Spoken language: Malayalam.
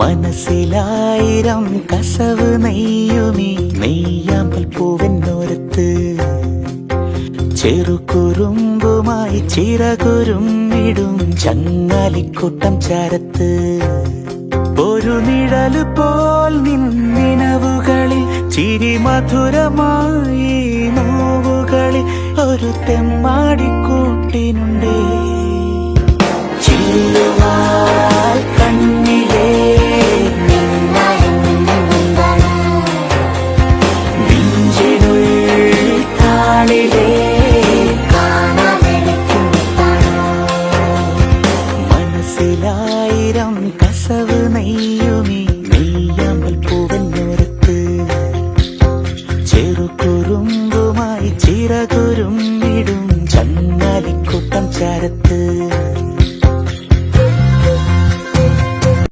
മനസ്സിലായിരം കസവ് നെയ്യുമീ നെയ്യാമ്പൽ പൂവെന്നോരത്ത് ചെറുകുറുമ്പുമായി ചിറകുരുമ്മിടും ചങ്ങാലിക്കൂട്ടം ചാരത്ത് ഒരു നിഴല് പോൽ നിന്നിനവുകളിൽ ചിരി മധുരമായി നോവുകളിൽ ഒരു തെമ്മാടിക്കൂട്ടിനുണ്ടേ ചില്ലുവാൽ കണ്ണിലേ നെഞ്ചിനുള്ളിൽ താളിലേ മനസ്സിലായിരം കസവ് നെയ്യുമീ